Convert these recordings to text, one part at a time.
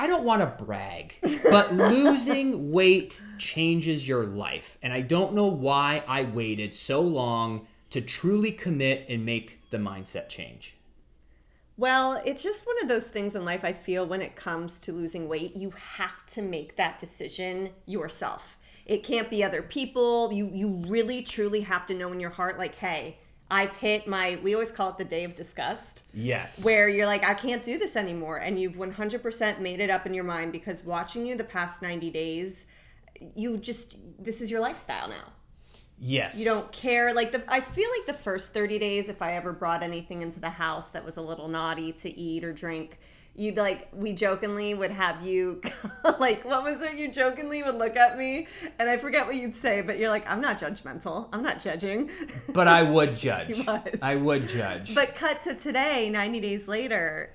I don't want to brag, but losing weight changes your life. And I don't know why I waited so long to truly commit and make the mindset change. Well, it's just one of those things in life, I feel, when it comes to losing weight, you have to make that decision yourself. It can't be other people. You really, truly have to know in your heart, like, hey, I've hit we always call it the day of disgust. Yes. Where you're like, I can't do this anymore. And you've 100% made it up in your mind because watching you the past 90 days, this is your lifestyle now. Yes. You don't care. I feel like the first 30 days, if I ever brought anything into the house that was a little naughty to eat or drink, we jokingly would have you, like, what was it? You jokingly would look at me, and I forget what you'd say, but you're like, I'm not judgmental. I'm not judging. But I would judge. He was. I would judge. But cut to today, 90 days later,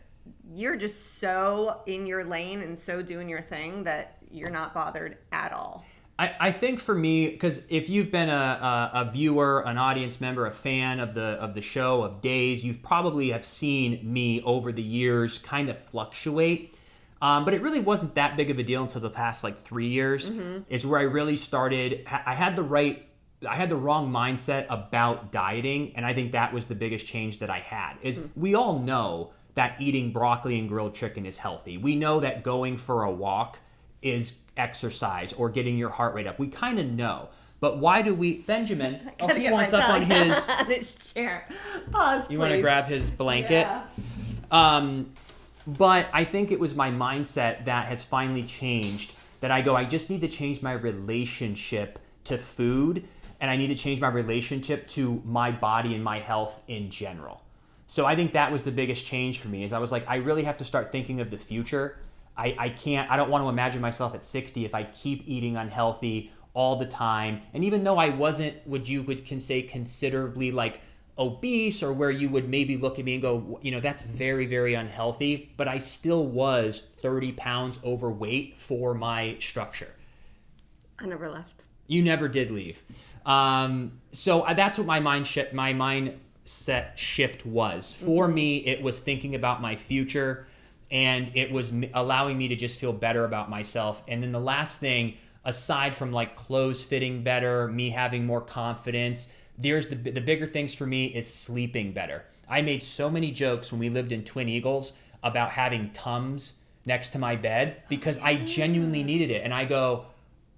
you're just so in your lane and so doing your thing that you're not bothered at all. I think for me, because if you've been a viewer, an audience member, a fan of the show, of Days, you've probably have seen me over the years kind of fluctuate. But it really wasn't that big of a deal until the past 3 years is where I really started. I had the wrong mindset about dieting, and I think that was the biggest change that I had. Is we all know that eating broccoli and grilled chicken is healthy. We know that going for a walk is exercise or getting your heart rate up. We kind of know. But why do we... Benjamin, he wants up on his chair. Pause, please. You want to grab his blanket? Yeah. But I think it was my mindset that has finally changed, that I just need to change my relationship to food, and I need to change my relationship to my body and my health in general. So I think that was the biggest change for me, is I was like, I really have to start thinking of the future. I don't want to imagine myself at 60 if I keep eating unhealthy all the time. And even though I wasn't what you can say considerably obese, or where you would maybe look at me and go, that's very, very unhealthy, but I still was 30 pounds overweight for my structure. I never left. You never did leave. So that's what my mindset shift was. For me, it was thinking about my future, and it was allowing me to just feel better about myself. And then the last thing, aside from clothes fitting better, me having more confidence, there's the bigger things for me is sleeping better. I made so many jokes when we lived in Twin Eagles about having Tums next to my bed because I genuinely needed it. And I go,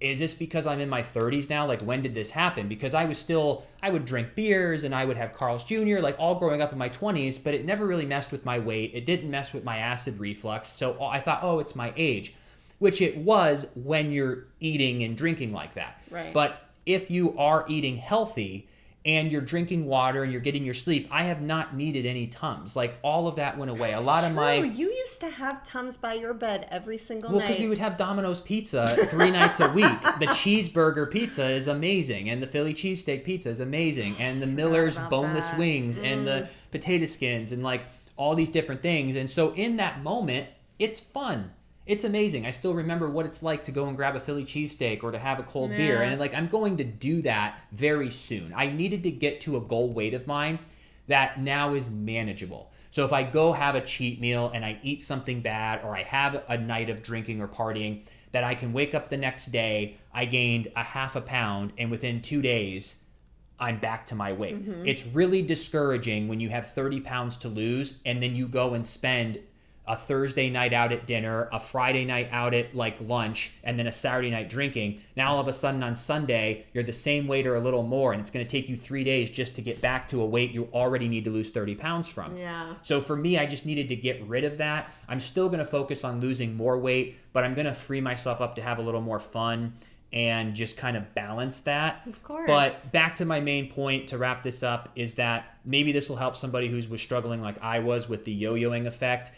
is this because I'm in my 30s now? When did this happen? Because I would drink beers and I would have Carl's Jr., all growing up in my 20s, but it never really messed with my weight. It didn't mess with my acid reflux. So I thought, it's my age, which it was when you're eating and drinking like that. Right. But if you are eating healthy and you're drinking water and you're getting your sleep, I have not needed any Tums. All of that went away. You used to have Tums by your bed every single night. Well, because we would have Domino's pizza 3 nights a week. The cheeseburger pizza is amazing, and the Philly cheesesteak pizza is amazing, and the Miller's boneless wings, and the potato skins, and all these different things. And so in that moment, it's fun. It's amazing. I still remember what it's like to go and grab a Philly cheesesteak or to have a cold beer. And I'm going to do that very soon. I needed to get to a goal weight of mine that now is manageable. So if I go have a cheat meal and I eat something bad, or I have a night of drinking or partying, that I can wake up the next day, I gained a half a pound, and within 2 days, I'm back to my weight. It's really discouraging when you have 30 pounds to lose and then you go and spend a Thursday night out at dinner, a Friday night out at lunch, and then a Saturday night drinking. Now all of a sudden on Sunday, you're the same weight or a little more, and it's going to take you 3 days just to get back to a weight you already need to lose 30 pounds from. Yeah. So for me, I just needed to get rid of that. I'm still going to focus on losing more weight, but I'm going to free myself up to have a little more fun and just kind of balance that. Of course. But back to my main point to wrap this up is that maybe this will help somebody who was struggling like I was with the yo-yoing effect.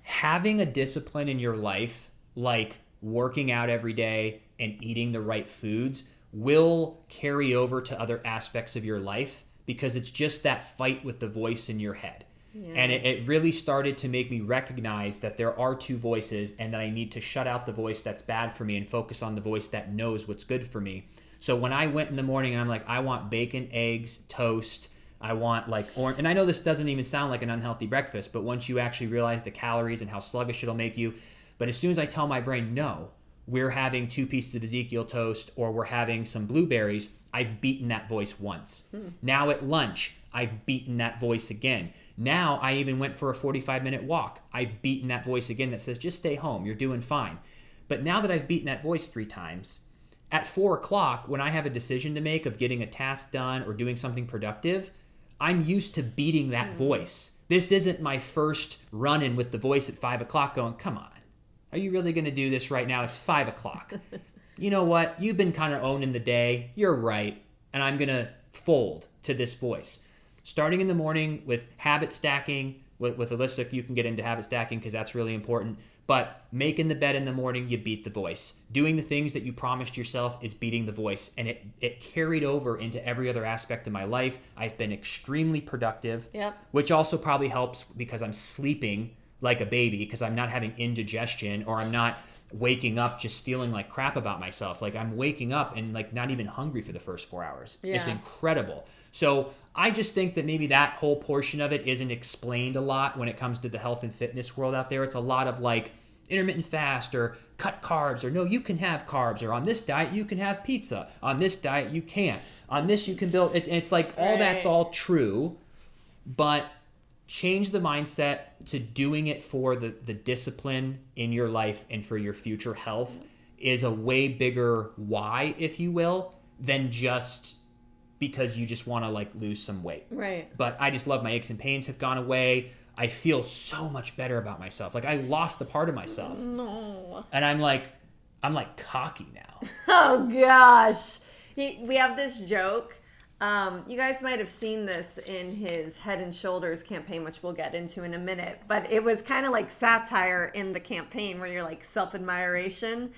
Having a discipline in your life, like working out every day and eating the right foods, will carry over to other aspects of your life, because it's just that fight with the voice in your head. Yeah. And it really started to make me recognize that there are two voices, and that I need to shut out the voice that's bad for me and focus on the voice that knows what's good for me. So when I went in the morning and I'm like, I want bacon, eggs, toast, I want like orange. And I know this doesn't even sound like an unhealthy breakfast, but once you actually realize the calories and how sluggish it'll make you, but as soon as I tell my brain, no, we're having 2 pieces of Ezekiel toast or we're having some blueberries, I've beaten that voice once. Now at lunch, I've beaten that voice again. Now I even went for a 45-minute walk. I've beaten that voice again that says, just stay home, you're doing fine. But now that I've beaten that voice 3 times, at 4 o'clock, when I have a decision to make of getting a task done or doing something productive, I'm used to beating that voice. This isn't my first run-in with the voice at 5 o'clock going, come on, are you really going to do this right now? It's 5 o'clock. You know what? You've been kind of owning the day. You're right. And I'm going to fold to this voice. Starting in the morning with habit stacking, with Alyssa, you can get into habit stacking because that's really important. But making the bed in the morning, you beat the voice. Doing the things that you promised yourself is beating the voice. And it carried over into every other aspect of my life. I've been extremely productive, which also probably helps because I'm sleeping like a baby because I'm not having indigestion or I'm not waking up just feeling like crap about myself. Like I'm waking up and like not even hungry for the first 4 hours. It's incredible. So I just think that maybe that whole portion of it isn't explained a lot when it comes to the health and fitness world out there. It's a lot of like intermittent fast or cut carbs or no, you can have carbs or on this diet you can have pizza. On this diet you can't. On this you can build. It's like all that's all true, but change the mindset to doing it for the discipline in your life and for your future health is a way bigger why, if you will, than just because you just want to like lose some weight. Right. But I just love my aches and pains have gone away. I feel so much better about myself. Like I lost a part of myself. No. And I'm like cocky now. Oh gosh. We have this joke. You guys might have seen this in his Head and Shoulders campaign, which we'll get into in a minute, but it was kind of like satire in the campaign where you're like self-admiration.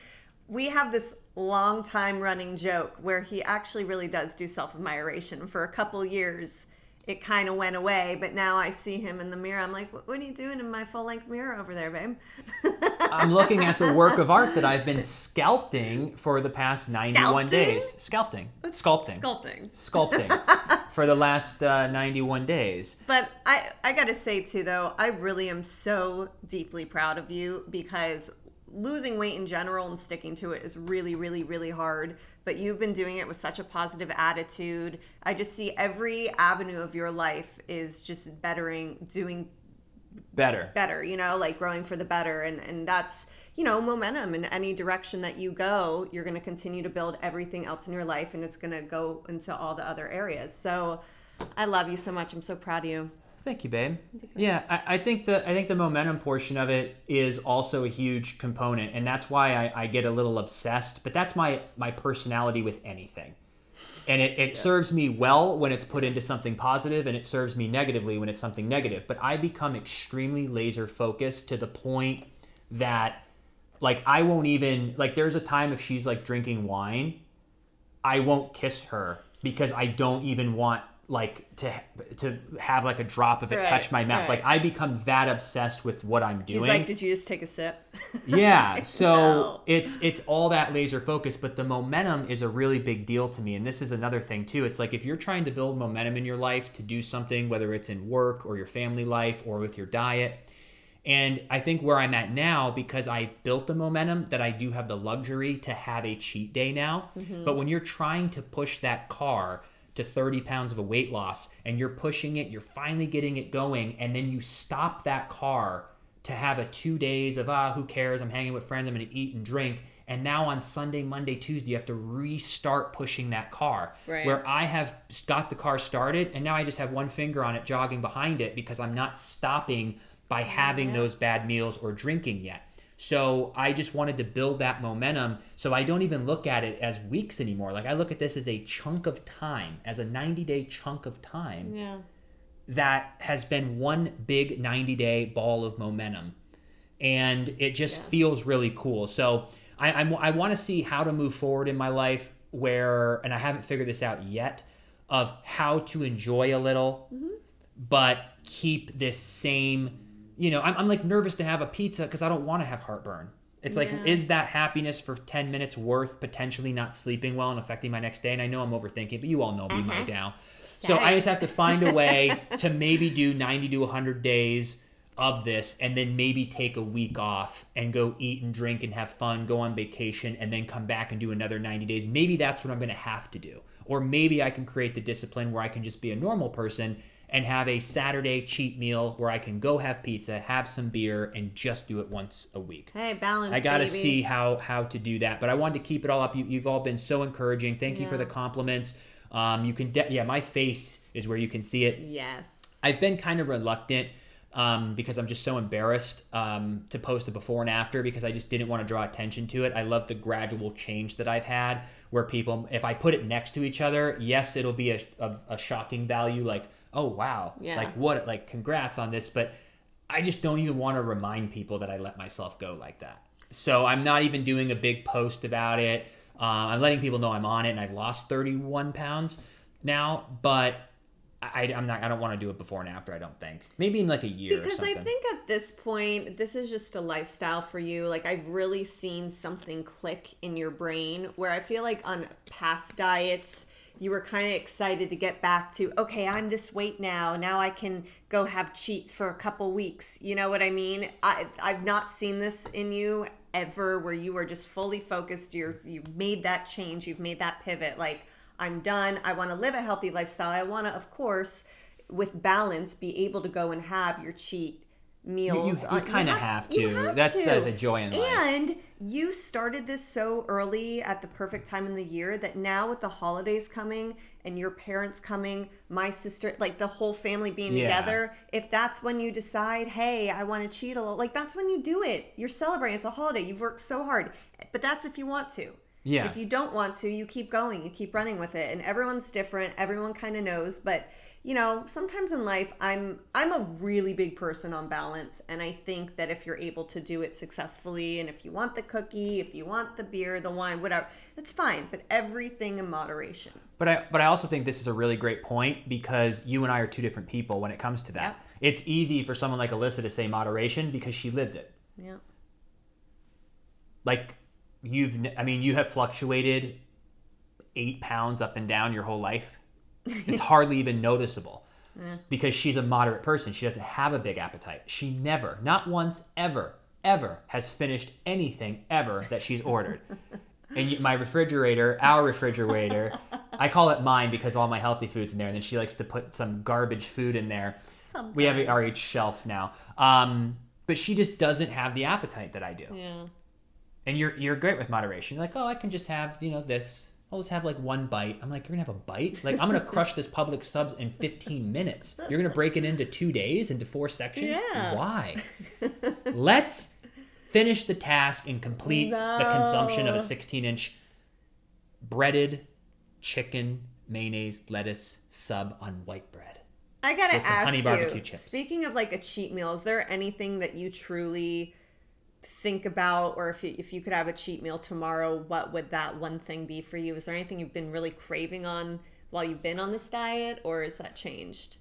We have this long time running joke where he actually really does do self-admiration. For a couple years, it kind of went away, but now I see him in the mirror. I'm like, what are you doing in my full-length mirror over there, babe? I'm looking at the work of art that I've been sculpting for the past 91 days. Sculpting for the last 91 days. But I got to say, too, though, I really am so deeply proud of you because losing weight in general and sticking to it is really, really, really hard. But you've been doing it with such a positive attitude. I just see every avenue of your life is just doing better, you know, like growing for the better. And that's, you know, momentum in any direction that you go, you're going to continue to build everything else in your life and it's going to go into all the other areas. So I love you so much. I'm so proud of you. Thank you, babe. Yeah, I think the momentum portion of it is also a huge component, and that's why I get a little obsessed. But that's my personality with anything, and it serves me well when it's put into something positive, and it serves me negatively when it's something negative. But I become extremely laser focused to the point that, like, I won't even like. There's a time if she's like drinking wine, I won't kiss her because I don't even want like to have like a drop of it touch my mouth. Like I become that obsessed with what I'm doing. He's like, did you just take a sip? Yeah. So it's all that laser focus, but the momentum is a really big deal to me. And this is another thing too. It's like if you're trying to build momentum in your life to do something, whether it's in work or your family life or with your diet. And I think where I'm at now, because I've built the momentum, that I do have the luxury to have a cheat day now. Mm-hmm. But when you're trying to push that car to 30 pounds of a weight loss and you're pushing it, you're finally getting it going, and then you stop that car to have a 2 days of, who cares, I'm hanging with friends, I'm going to eat and drink. And now on Sunday, Monday, Tuesday, you have to restart pushing that car. Right. Where I have got the car started and now I just have one finger on it jogging behind it because I'm not stopping by having those bad meals or drinking yet. So I just wanted to build that momentum so I don't even look at it as weeks anymore. Like I look at this as a chunk of time, as a 90-day chunk of time that has been one big 90-day ball of momentum. And it just feels really cool. So I want to see how to move forward in my life where, and I haven't figured this out yet, of how to enjoy a little, but keep this same... You know, I'm like nervous to have a pizza because I don't want to have heartburn. It's like, is that happiness for 10 minutes worth potentially not sleeping well and affecting my next day? And I know I'm overthinking, but you all know me by now. So I just have to find a way to maybe do 90 to 100 days of this and then maybe take a week off and go eat and drink and have fun, go on vacation, and then come back and do another 90 days. Maybe that's what I'm going to have to do. Or maybe I can create the discipline where I can just be a normal person and have a Saturday cheat meal where I can go have pizza, have some beer, and just do it once a week. Hey, balance, I got to baby. see how to do that. But I wanted to keep it all up. You've all been so encouraging. Thank you for the compliments. You can, my face is where you can see it. Yes. I've been kind of reluctant because I'm just so embarrassed to post a before and after because I just didn't want to draw attention to it. I love the gradual change that I've had where people, if I put it next to each other, yes, it'll be a shocking value like, oh, wow, like what, like congrats on this. But I just don't even want to remind people that I let myself go like that. So I'm not even doing a big post about it. I'm letting people know I'm on it and I've lost 31 pounds now, but I don't want to do it before and after, I don't think. Maybe in like a year because or something. I think at this point, this is just a lifestyle for you. Like, I've really seen something click in your brain where I feel like on past diets, you were kind of excited to get back to, okay, I'm this weight now. Now I can go have cheats for a couple weeks. You know what I mean? I've not seen this in you ever where you are just fully focused. You've made that change. You've made that pivot. Like, I'm done. I want to live a healthy lifestyle. I want to, of course, with balance, be able to go and have your cheat meals. You kind of have to. That's a joy in life. And you started this so early at the perfect time in the year that now with the holidays coming and your parents coming, my sister, like the whole family being together, if that's when you decide, hey, I want to cheat a little, like that's when you do it. You're celebrating. It's a holiday. You've worked so hard. But that's if you want to. Yeah. If you don't want to, you keep going. You keep running with it. And everyone's different. Everyone kind of knows. But, you know, sometimes in life, I'm a really big person on balance. And I think that if you're able to do it successfully, and if you want the cookie, if you want the beer, the wine, whatever, that's fine. But everything in moderation. But I also think this is a really great point because you and I are two different people when it comes to that. Yep. It's easy for someone like Alyssa to say moderation because she lives it. Yeah. Like, you have fluctuated 8 pounds up and down your whole life. It's hardly even noticeable because she's a moderate person. She doesn't have a big appetite. She never, not once, ever has finished anything ever that she's ordered. And our refrigerator, I call it mine because all my healthy food's in there. And then she likes to put some garbage food in there. Sometimes. We have our RH shelf now. But she just doesn't have the appetite that I do. Yeah. And you're great with moderation. You're like, oh, I can just have, this. I'll just have like one bite. I'm like, you're going to have a bite? Like, I'm going to crush this Publix subs in 15 minutes. You're going to break it into 2 days, into 4 sections? Yeah. Why? Let's finish the task and complete the consumption of a 16-inch breaded chicken, mayonnaise, lettuce sub on white bread. I got to ask honey you, barbecue chips. Speaking of like a cheat meal, is there anything that you truly think about, or if you could have a cheat meal tomorrow, what would that one thing be for you? Is there anything you've been really craving on while you've been on this diet, or is that changed?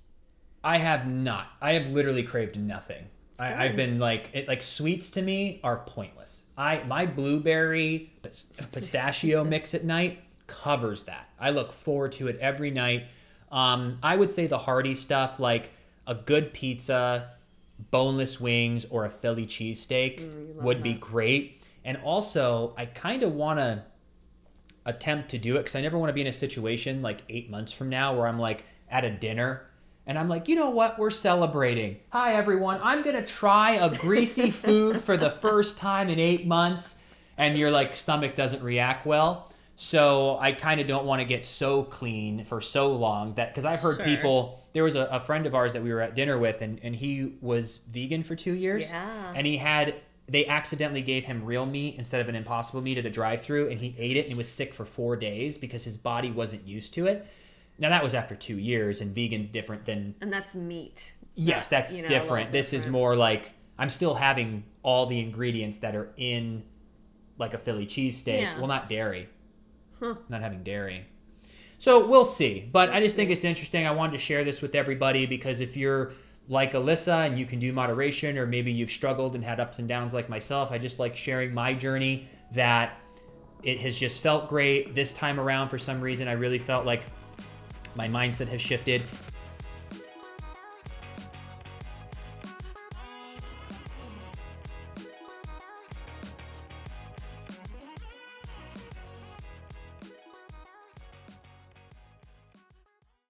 I have not. I have literally craved nothing. I've been like sweets to me are pointless. My blueberry pistachio mix at night covers that. I look forward to it every night. I would say the hearty stuff like a good pizza, boneless wings, or a Philly cheesesteak would be great. And also, I kind of want to attempt to do it because I never want to be in a situation like 8 months from now where I'm like at a dinner and I'm like, you know what? We're celebrating. Hi, everyone. I'm going to try a greasy food for the first time in 8 months. And your like stomach doesn't react well. So I kind of don't want to get so clean for so long that, because I've heard people, there was a friend of ours that we were at dinner with and he was vegan for 2 years. Yeah. And they accidentally gave him real meat instead of an Impossible meat at a drive-thru, and he ate it and he was sick for 4 days because his body wasn't used to it. Now that was after 2 years, and vegan's different than... And that's meat. Yes, that's different. This is more like, I'm still having all the ingredients that are in like a Philly cheesesteak. Yeah. Well, not dairy. Not having dairy. So we'll see. But I just think it's interesting. I wanted to share this with everybody because if you're like Alyssa and you can do moderation, or maybe you've struggled and had ups and downs like myself, I just like sharing my journey that it has just felt great. This time around, for some reason, I really felt like My mindset has shifted.